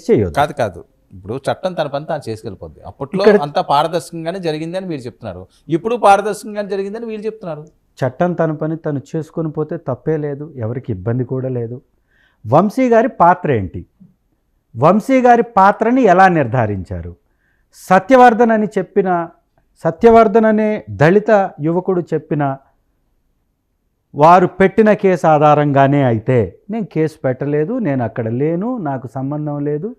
చేయొద్దు. కాదు కాదు ఇప్పుడు చట్టం తన పని తాను చేసుకెళ్ళిపోద్ది. అప్పట్లో అంతా పారదర్శకంగానే జరిగిందని మీరు చెప్తున్నారు, ఇప్పుడు పారదర్శకంగానే జరిగిందని వీళ్ళు చెప్తున్నారు. చట్టం తన పని తను చేసుకొని పోతే తప్పే లేదు, ఎవరికి ఇబ్బంది కూడా లేదు. వంశీ గారి పాత్ర ఏంటి? వంశీ గారి పాత్రని ఎలా నిర్ధారించారు? సత్యవర్ధన్ అనే దళిత యువకుడు చెప్పిన వారు పెట్టిన కేసు ఆధారంగానే అయితే నేను కేసు పెట్టలేదు, నేను అక్కడ లేను, నాకు సంబంధం లేదు,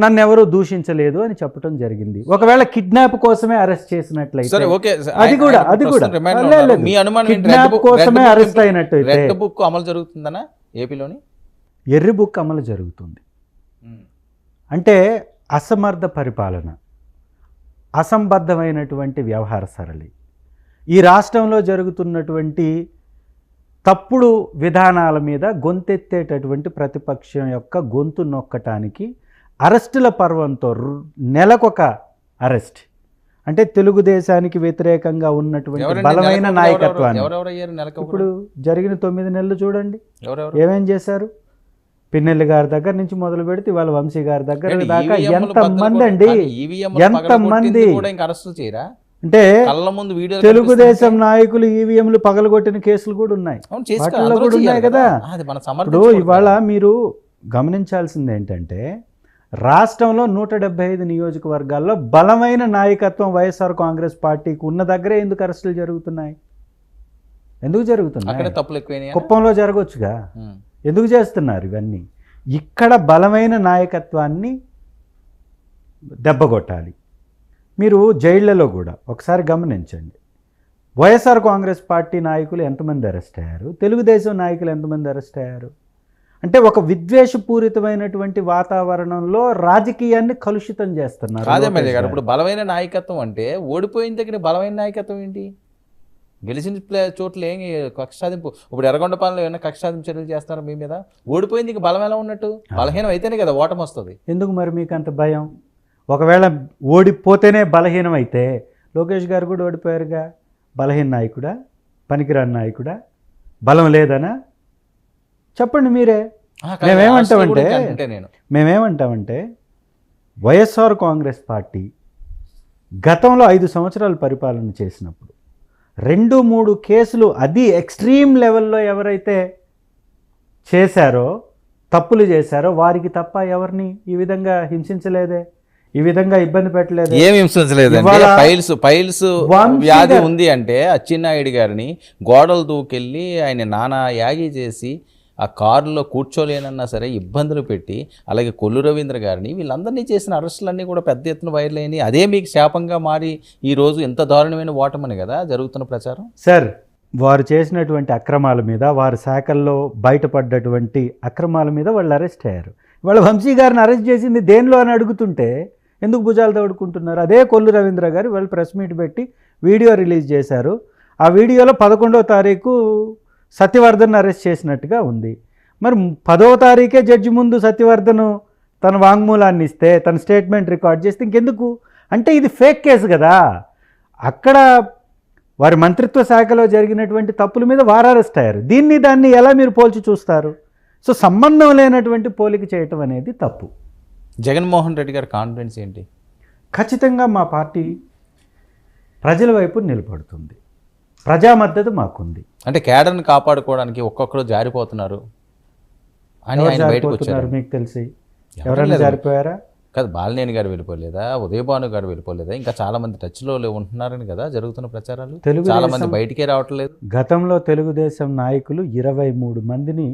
నన్ను ఎవరూ దూషించలేదు అని చెప్పడం జరిగింది. ఒకవేళ కిడ్నాప్ కోసమే అరెస్ట్ చేసినట్లయితే అది కూడా కిడ్నాప్ కోసమే అరెస్ట్ అయినట్టయితే రెడ్ బుక్ అమలు జరుగుతుందనా ఏపీలోని? ఎర్రి బుక్ అమలు జరుగుతుంది. అంటే అసమర్థ పరిపాలన, అసంబద్ధమైనటువంటి వ్యవహార సరళి, ఈ రాష్ట్రంలో జరుగుతున్నటువంటి తప్పుడు విధానాల మీద గొంతెత్తేటటువంటి ప్రతిపక్షం యొక్క గొంతు నొక్కటానికి అరెస్టుల పర్వంతో నెలకొక అరెస్ట్. అంటే తెలుగుదేశానికి వ్యతిరేకంగా ఉన్నటువంటి బలమైన నాయకత్వాన్ని ఇప్పుడు జరిగిన 9 నెలలు చూడండి ఏమేం చేశారు. పిన్నెల్లి గారి దగ్గర నుంచి మొదలు పెడితే ఇవాళ వంశీ గారి దగ్గర దాకా ఎంతమంది అండి, ఎంతమంది అంటే తెలుగుదేశం నాయకులు ఈవీఎంలు పగలగొట్టిన కేసులు కూడా ఉన్నాయి, వాటిల్లో కూడా ఉన్నాయి కదా. ఇప్పుడు ఇవాళ మీరు గమనించాల్సింది ఏంటంటే రాష్ట్రంలో 175 నియోజకవర్గాల్లో బలమైన నాయకత్వం వైఎస్ఆర్ కాంగ్రెస్ పార్టీకి ఉన్న దగ్గరే ఎందుకు అరెస్టులు జరుగుతున్నాయి? ఎందుకు జరుగుతున్నాయి? కుప్పంలో జరగవచ్చుగా, ఎందుకు చేస్తున్నారు ఇవన్నీ? ఇక్కడ బలమైన నాయకత్వాన్ని దెబ్బగొట్టాలి. మీరు జైళ్లలో కూడా ఒకసారి గమనించండి, వైఎస్ఆర్ కాంగ్రెస్ పార్టీ నాయకులు ఎంతమంది అరెస్ట్ అయ్యారు, తెలుగుదేశం నాయకులు ఎంతమంది అరెస్ట్ అయ్యారు? అంటే ఒక విద్వేషపూరితమైనటువంటి వాతావరణంలో రాజకీయాన్ని కలుషితం చేస్తున్నారు. ఇప్పుడు బలమైన నాయకత్వం అంటే ఓడిపోయిన దగ్గర బలమైన నాయకత్వం ఏంటి? గెలిచిన చోట్ల ఏం కక్ష సాధింపు? ఇప్పుడు ఎర్రగొండపాలెంలో ఏమైనా కక్ష సాధింపు చర్యలు చేస్తారు మీ మీద? ఓడిపోయింది ఇంక బలం ఎలా ఉన్నట్టు? బలహీనం అయితేనే కదా ఓటమి వస్తుంది. ఎందుకు మరి మీకు అంత భయం? ఒకవేళ ఓడిపోతేనే బలహీనం అయితే లోకేష్ గారు కూడా ఓడిపోయారుగా. బలహీన నాయకుడా, పనికిరాని నాయకుడా, బలం లేదనా? చెప్పండి మీరే. మేమేమంటామంటే వైఎస్ఆర్ కాంగ్రెస్ పార్టీ గతంలో 5 సంవత్సరాలు పరిపాలన చేసినప్పుడు 2-3 కేసులు అది ఎక్స్ట్రీమ్ లెవెల్లో ఎవరైతే చేశారో, తప్పులు చేశారో వారికి తప్ప ఎవరిని ఈ విధంగా హింసించలేదే, ఈ విధంగా ఇబ్బంది పెట్టలేదు. ఏమి హింసించలేదు. పైల్స్ వ్యాధి ఉంది అంటే అచ్చెన్నాయుడు గారిని గోడలు దూకెళ్ళి ఆయన నానా యాగి చేసి ఆ కారులో కూర్చోలేనన్నా సరే ఇబ్బందులు పెట్టి, అలాగే కొల్లు రవీంద్ర గారిని వీళ్ళందరినీ చేసిన అరెస్టులన్నీ కూడా పెద్ద ఎత్తున వైరల్ అయినాయి. అదే మీకు శాపంగా మారి ఈరోజు ఎంత దారుణమైన ఓటమని కదా జరుగుతున్న ప్రచారం. సార్, వారు చేసినటువంటి అక్రమాల మీద, వారి శాఖల్లో బయటపడ్డటువంటి అక్రమాల మీద వాళ్ళు అరెస్ట్ అయ్యారు. వాళ్ళ వంశీ గారిని అరెస్ట్ చేసింది దేనిలో అని అడుగుతుంటే ఎందుకు భుజాలు తోడుకుంటున్నారు? అదే కొల్లు రవీంద్ర గారు వాళ్ళు ప్రెస్ మీట్ పెట్టి వీడియో రిలీజ్ చేశారు. ఆ వీడియోలో 11వ తారీఖు సత్యవర్ధన్ అరెస్ట్ చేసినట్టుగా ఉంది. మరి 10వ తారీఖే జడ్జి ముందు సత్యవర్ధన్ తన వాంగ్మూలాన్ని ఇస్తే, తన స్టేట్మెంట్ రికార్డ్ చేస్తే ఇంకెందుకు? అంటే ఇది ఫేక్ కేసు కదా. అక్కడ వారి మంత్రిత్వ శాఖలో జరిగినటువంటి తప్పుల మీద వారు అరెస్ట్ అయ్యారు. దాన్ని ఎలా మీరు పోల్చి చూస్తారు? సో సంబంధం లేనటువంటి పోలిక చేయటం అనేది తప్పు. జగన్మోహన్ రెడ్డి గారి కాన్ఫిడెన్స్ ఏంటి? ఖచ్చితంగా మా పార్టీ ప్రజల వైపు నిలబడుతుంది, ప్రజా మద్దతు మాకుంది. అంటే కేడర్ని కాపాడుకోవడానికి ఒక్కొక్కరు జారిపోతున్నారు అని ఆయన బయటకు వచ్చారు. మీకు తెలిసి ఎవరైనా జారిపోయారా? కాదు, బాలినేని గారు వెళ్ళిపోలేదా, ఉదయభాను గారు వెళ్ళిపోలేదా, ఇంకా చాలా మంది టచ్లో ఉంటున్నారని కదా జరుగుతున్న ప్రచారాలు. చాలా మంది బయటికే రావట్లేదు. గతంలో తెలుగుదేశం నాయకులు 23 మందిని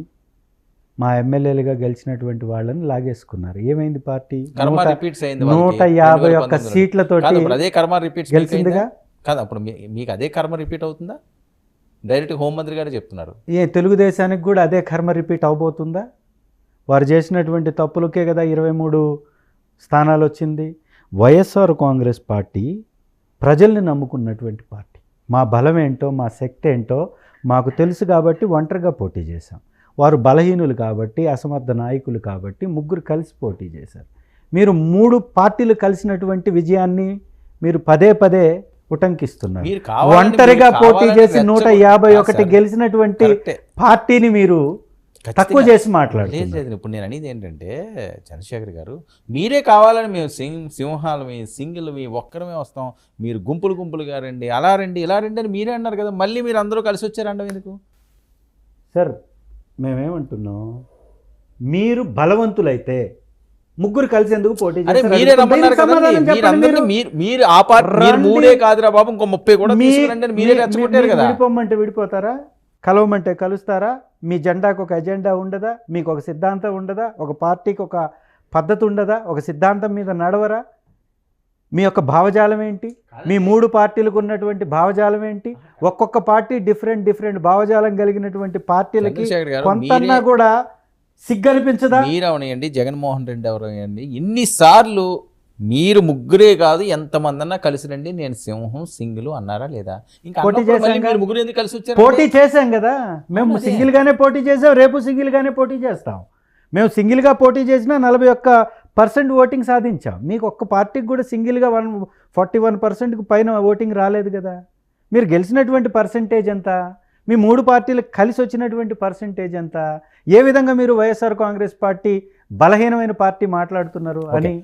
మా ఎమ్మెల్యేలుగా గెలిచినటువంటి వాళ్ళని లాగేసుకున్నారు. ఏమైంది? పార్టీ 151 సీట్లతో అదే కర్మ రిపీట్ గెలిచిందిగా. కాదు, అప్పుడు మీకు అదే కర్మ రిపీట్ అవుతుందా? డైరెక్ట్ హోంమంత్రి గారు చెప్తున్నారు. తెలుగుదేశానికి కూడా అదే కర్మ రిపీట్ అవబోతుందా? వారు చేసినటువంటి తప్పులకే కదా 23 స్థానాలు వచ్చింది. వైఎస్ఆర్ కాంగ్రెస్ పార్టీ ప్రజల్ని నమ్ముకున్నటువంటి పార్టీ. మా బలం ఏంటో, మా శక్తి ఏంటో మాకు తెలుసు కాబట్టి ఒంటరిగా పోటీ చేశాం. వారు బలహీనులు కాబట్టి, అసమర్థ నాయకులు కాబట్టి 3 కలిసి పోటీ చేశారు. మీరు 3 పార్టీలు కలిసినటువంటి విజయాన్ని మీరు పదే పదే ఉటంకిస్తున్నారు. ఒంటరిగా పోటీ చేసి 151 గెలిచినటువంటి పార్టీని మీరు తక్కువ చేసి లేదు మాట్లాడుతున్నారు. లేదు ఇప్పుడు నేను అనేది ఏంటంటే చంద్రశేఖర్ గారు, మీరే కావాలని మేము సింహాలు మీ సింగిల్ మీ ఒక్కరమే వస్తాం, మీరు గుంపులుగా రండి, అలా రండి ఇలా రండి అని మీరే అన్నారు కదా, మళ్ళీ మీరు అందరూ కలిసి వచ్చారంటాం ఎందుకు? సార్ మేమేమంటున్నాం, మీరు బలవంతులైతే ముగ్గురు కలిసి ఎందుకు పోటీ అరే చేశారు? మీరే రమ్మన్నారు దీనికి కదండి, సమాధానం చెప్పండి మీరందరినీ మీరు. మీరు ఆ పార్టీ మీరు రండి. మూడే కాదురా బాబు ఇంకో 30 కూడా మీ- తీసుకురండి అని మీరే రెచ్చగొట్టారు కదా. విడిపోమంటే విడిపోతారా? కలవమంటే కలుస్తారా? మీ జెండాకు ఒక ఎజెండా ఉండదా? మీకు ఒక సిద్ధాంతం ఉండదా? ఒక పార్టీకి ఒక పద్ధతి ఉండదా? ఒక సిద్ధాంతం మీద నడవరా? మీ యొక్క భావజాలం ఏంటి? మీ 3 పార్టీలకు ఉన్నటువంటి భావజాలం ఏంటి? ఒక్కొక్క పార్టీ డిఫరెంట్ భావజాలం కలిగినటువంటి పార్టీలకి చంద్రశేఖర్ గారు, కొంతన్నా కూడా సిగ్గనిపించదా? మీరు అవనియండి, జగన్మోహన్ రెడ్డి ఎవరయ్యండి, ఇన్నిసార్లు మీరు ముగ్గురే కాదు ఎంతమంది అన్నా కలిసి రండి నేను సింహం సింగిల్ అన్నారా లేదా? ఇంకా పోటీ అన్నప్పుడు మళ్ళీ చేశాం మీరు ముగ్గురు ఎందుకు కలిసి వచ్చారు? పోటీ చేశాం కదా, మేము అదే. సింగిల్గానే పోటీ చేసాం, రేపు సింగిల్గానే పోటీ చేస్తాం. మేము సింగిల్గా పోటీ చేసినా 41% ఓటింగ్ సాధించాం. మీకు ఒక్క పార్టీకి కూడా సింగిల్గా 41%కు పైన ఓటింగ్ రాలేదు కదా. మీరు గెలిచినటువంటి పర్సంటేజ్ ఎంత? మీ 3 పార్టీలకు కలిసి వచ్చినటువంటి పర్సంటేజ్ ఎంత? ఏ విధంగా మీరు వైఎస్ఆర్ కాంగ్రెస్ పార్టీ బలహీనమైన పార్టీ మాట్లాడుతున్నారు అని?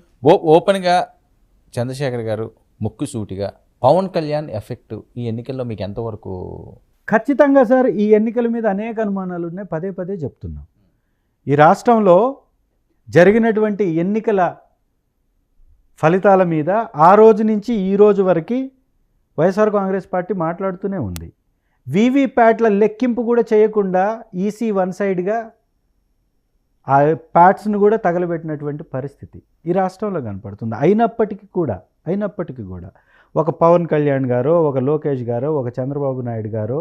ఓపెన్గా చంద్రశేఖర్ గారు ముక్కుసూటిగా పవన్ కళ్యాణ్ ఎఫెక్ట్ ఈ ఎన్నికల్లో మీకు ఎంతవరకు? ఖచ్చితంగా సార్, ఈ ఎన్నికల మీద అనేక అనుమానాలు ఉన్నాయి, పదే చెప్తున్నాం. ఈ రాష్ట్రంలో జరిగినటువంటి ఎన్నికల ఫలితాల మీద ఆ రోజు నుంచి ఈ రోజు వరకు వైఎస్ఆర్ కాంగ్రెస్ పార్టీ మాట్లాడుతూనే ఉంది. వీవీప్యాట్ల లెక్కింపు కూడా చేయకుండా ఈసీ వన్ సైడ్గా ఆ ప్యాట్స్ను కూడా తగలబెట్టినటువంటి పరిస్థితి ఈ రాష్ట్రంలో కనపడుతుంది. అయినప్పటికీ కూడా ఒక పవన్ కళ్యాణ్ గారో, ఒక లోకేష్ గారో, ఒక చంద్రబాబు నాయుడు గారో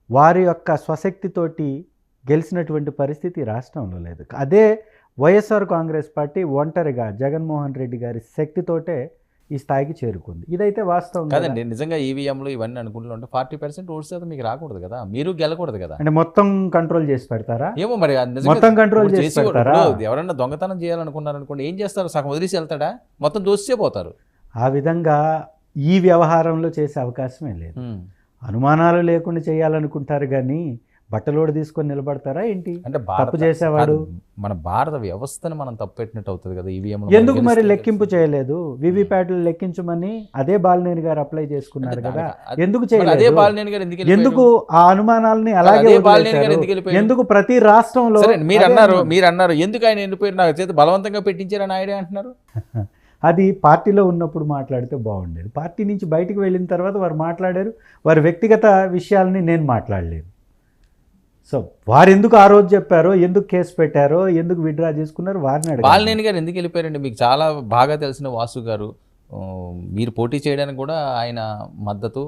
వారి యొక్క స్వశక్తితోటి గెలిచినటువంటి పరిస్థితి రాష్ట్రంలో లేదు. అదే వైఎస్ఆర్ కాంగ్రెస్ పార్టీ ఒంటరిగా జగన్మోహన్ రెడ్డి గారి శక్తితోటే ఈ స్థాయికి చేరుకుంది. ఇదైతే వాస్తవం కాదండి. నిజంగా ఈవీఎంలు ఇవన్నీ అనుకుంటుంటే 40% ఓట్స్ అయితే మీకు రాకూడదు కదా, మీరు గెలకూడదు కదా. అంటే మొత్తం కంట్రోల్ చేసి పెడతారా? ఏమో మరి మొత్తం కంట్రోల్ చేసి పెడతారా? ఎవరైనా దొంగతనం చేయాలనుకున్నారనుకోండి ఏం చేస్తారు? సగం వదిలేసి వెళ్తాడా? మొత్తం దోస్తే పోతారు. ఆ విధంగా ఈ వ్యవహారంలో చేసే అవకాశమే లేదు. అనుమానాలు లేకుండా చేయాలనుకుంటారు కానీ బట్టలోడు తీసుకొని నిలబడతారా ఏంటి? అంటే తప్పు చేసేవాడు మన భారత వ్యవస్థను మనం తప్పు పెట్టినట్టు అవుతుంది కదా. ఈవీఎం ఎందుకు మరి లెక్కింపు చేయలేదు? వీవీప్యాట్లు లెక్కించమని అదే బాలినేని గారు అప్లై చేసుకున్నారు కదా, ఎందుకు అదే చేయలేదు? బాలినేని గారు ఎందుకు ఆ అనుమానాలని అలాగే వదిలేశారు? ఎందుకు ప్రతి రాష్ట్రంలో మీరు అన్నారు ఎందుకు ఆయన వెళ్ళిపోయారు, నాకు చేత బలవంతంగా పెట్టించారని ఆయనే అంటున్నారు. అది పార్టీలో ఉన్నప్పుడు మాట్లాడితే బాగుండేది. పార్టీ నుంచి బయటికి వెళ్ళిన తర్వాత వారు మాట్లాడారు, వారి వ్యక్తిగత విషయాలని నేను మాట్లాడలేను. సో వారు ఎందుకు ఆ రోజు చెప్పారో, ఎందుకు కేసు పెట్టారో, ఎందుకు విత్డ్రా చేసుకున్నారు వారిని అడగాలి. బాలినేని గారు ఎందుకు వెళ్ళిపోయారండి? మీకు చాలా బాగా తెలిసిన వాసు గారు, మీరు పోటీ చేయడానికి కూడా ఆయన మద్దతు,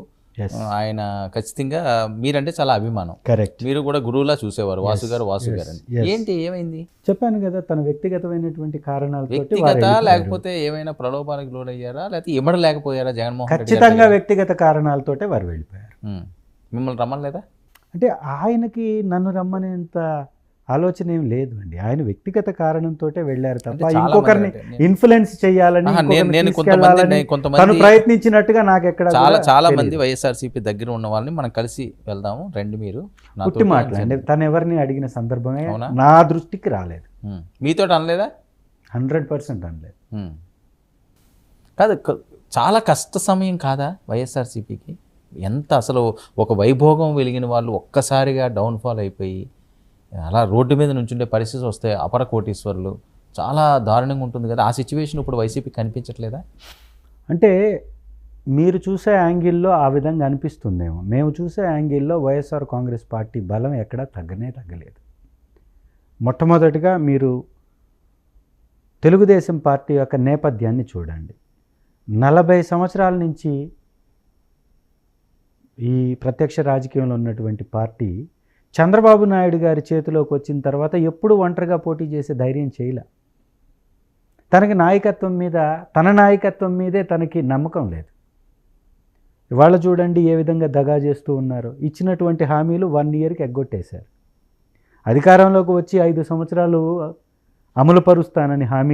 ఆయన ఖచ్చితంగా మీరంటే చాలా అభిమానం. కరెక్ట్. మీరు కూడా గురువులా చూసేవారు వాసు గారు అని. ఏంటి ఏమైంది? చెప్పాను కదా, తన వ్యక్తిగతమైనటువంటి కారణాలు వ్యక్తిగత లేకపోతే ఏమైనా ప్రలోభానికి లోనయ్యారా, లేకపోతే ఇమ్మడలేకపోయారా జగన్మోహన్ రెడ్డి? ఖచ్చితంగా వ్యక్తిగత కారణాలతోటే వారు వెళ్ళిపోయారు. మిమ్మల్ని రమ్మలేదా? అంటే ఆయనకి నన్ను రమ్మనేంత ఆలోచన ఏం లేదు అండి. ఆయన వ్యక్తిగత కారణంతో వెళ్ళారు తప్ప ఇంకొకరిని ఇన్ఫ్లుయెన్స్ చేయాలని తను ప్రయత్నించినట్టుగా నాకు ఎక్కడ. చాలా మంది వైఎస్ఆర్సీపీ దగ్గర ఉన్న వాళ్ళని మనం కలిసి వెళ్దాము రండి మీరు పుట్టి మాట్లాడండి. తను ఎవరిని అడిగిన సందర్భమే నా దృష్టికి రాలేదు. మీతో అనలేదా? 100% అనలేదు. కాదు, చాలా కష్ట సమయం కాదా వైఎస్ఆర్సీపీకి? ఎంత అసలు ఒక వైభోగం వెలిగిన వాళ్ళు ఒక్కసారిగా డౌన్ఫాల్ అయిపోయి అలా రోడ్డు మీద నుంచుండే పరిస్థితి వస్తే అపర కోటీశ్వరులు, చాలా దారుణంగా ఉంటుంది కదా. ఆ సిచ్యువేషన్ ఇప్పుడు వైసీపీ కనిపించట్లేదా? అంటే మీరు చూసే యాంగిల్లో ఆ విధంగా అనిపిస్తుందేమో. మేము చూసే యాంగిల్లో వైఎస్ఆర్ కాంగ్రెస్ పార్టీ బలం ఎక్కడా తగ్గలేదు. మొట్టమొదటిగా మీరు తెలుగుదేశం పార్టీ యొక్క నేపథ్యాన్ని చూడండి. 40 సంవత్సరాల నుంచి ఈ ప్రత్యక్ష రాజకీయంలో ఉన్నటువంటి పార్టీ చంద్రబాబు నాయుడు గారి చేతిలోకి వచ్చిన తర్వాత ఎప్పుడు ఒంటరిగా పోటీ చేసే ధైర్యం చేయలే. తనకి నాయకత్వం మీద, తన నాయకత్వం మీదే తనకి నమ్మకం లేదు. ఇవాళ చూడండి ఏ విధంగా దగా చేస్తూ ఉన్నారో. ఇచ్చినటువంటి హామీలు 1 ఇయర్కి ఎగ్గొట్టేశారు. అధికారంలోకి వచ్చి 5 సంవత్సరాలు అమలుపరుస్తానని హామీ